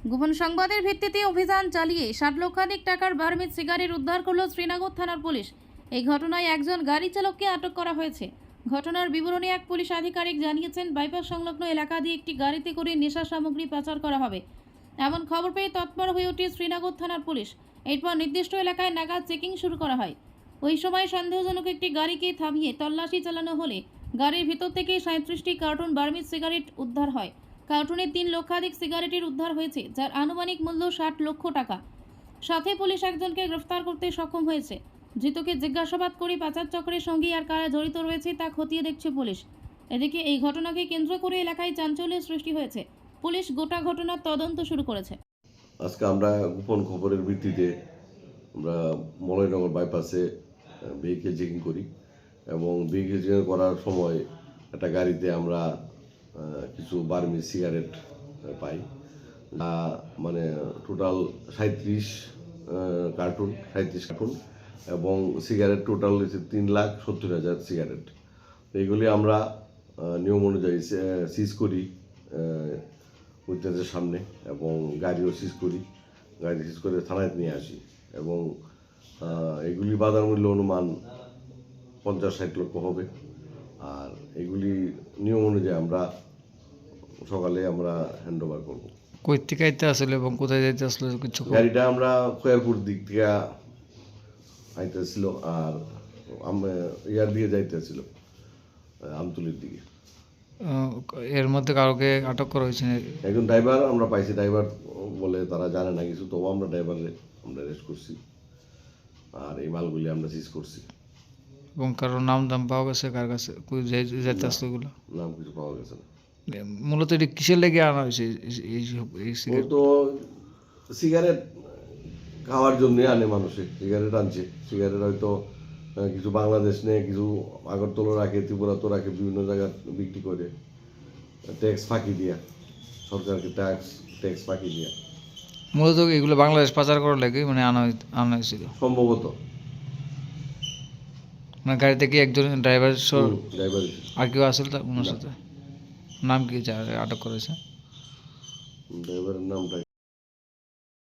গোপন সংবাদের ভিত্তিতে অভিযান চালিয়ে 60 লক্ষাধিক টাকার বার্মিজ সিগারেট উদ্ধার করল শ্রীনগর থানার পুলিশ। এই ঘটনায় একজন গাড়ি চালককে আটক করা হয়েছে। ঘটনার বিবরণে এক পুলিশ আধিকারিক জানিয়েছেন, বাইপাস সংলগ্ন এলাকা দিয়ে একটি গাড়িতে করে নেশা সামগ্রী পাচার করা হবে এমন খবর পেয়ে তৎপর হয়ে ওঠে শ্রীনগর থানার পুলিশ। এরপর নির্দিষ্ট এলাকায় নাগাদ চেকিং শুরু করা হয়। ওই সময় সন্দেহজনক একটি গাড়িকে থামিয়ে তল্লাশি চালানো হলে গাড়ির ভিতর থেকে 37টি কার্টুন বার্মিজ সিগারেট উদ্ধার হয়। কার্টুনে 3 লক্ষাধিক সিগারেটের উদ্ধার হয়েছে, যার আনুমানিক মূল্য 60 লক্ষ টাকা। সাথে পুলিশ একজনকে গ্রেফতার করতে সক্ষম হয়েছে। ধৃতকে জিজ্ঞাসাবাদ করে পাচার চক্রের সঙ্গে আর কারা জড়িত রয়েছে তা খতিয়ে দেখছে পুলিশ। এদিকে এই ঘটনাকে কেন্দ্র করে এলাকায় চাঞ্চল্যের সৃষ্টি হয়েছে। পুলিশ গোটা ঘটনার তদন্ত শুরু করেছে। আজকে আমরা গোপন খবরের ভিত্তিতে আমরা মলয়নগর বাইপাসে ভেহিকেল চেকিং করি এবং ভেহিকেল চেকিং করার সময় একটা গাড়িতে আমরা কিছু বার্মিজ সিগারেট পাই। মানে টোটাল 37 কার্টুন এবং সিগারেট টোটাল হচ্ছে 3,70,000 সিগারেট। এইগুলি আমরা নিয়ম অনুযায়ী সিজ করি উইটনেসের সামনে এবং গাড়িও সিজ করি। গাড়ি সিজ করে থানায় নিয়ে আসি এবং এগুলি বাজার মূল্য অনুমান 50-60 লক্ষ হবে। আর এগুলি নিয়ম অনুযায়ী আমরা সকালে আমরা হ্যান্ড ওভার করবো। কই থেকে আইতে আসলে এবং কোথায় যাইতে আসলে কিছু গাড়িটা আমরা খয়ারপুর দিক থেকে আইতেছিল আর ইয়ার দিকে যাইতেছিল আমতুলির দিকে। এর মধ্যে কাউকে আটক করা হয়েছে? একজন ড্রাইভার আমরা পাইছি, ড্রাইভার বলে তারা জানে না কিছু, তবু আমরা ড্রাইভারে আমরা অ্যারেস্ট করছি আর এই মালগুলি আমরা সিজ করছি। এবং কারোর নাম দাম পাওয়া গেছে? কার কাছে যাইতে আসলো এগুলো? নাম কিছু পাওয়া গেছে না। মূলত এটি কিসের লেগে আনা হয়েছে এই ও সিগারেট? তো সিগারেট খাওয়ার জন্য আনে, মানুষে সিগারেট আনছে। সিগারেট হয়তো কিছু বাংলাদেশ নেই, কিছু আগরতলা রাখে, ত্রিপুরা তো রাখে, বিভিন্ন জায়গায় বিক্রি করে ট্যাক্স ফাঁকি দিয়া, সরকারকে ট্যাক্স ফাঁকি দিয়া মূলত এগুলো বাংলাদেশ পাচার করার লাগে মানে আনা হয়েছিল সম্ভবত। মানে গাড়িতে কি একজন ড্রাইভার ড্রাইভার আর কেউ আসলে ওনার সাথে? নাম কি আটক করেছে? ড্রাইভারের নামটা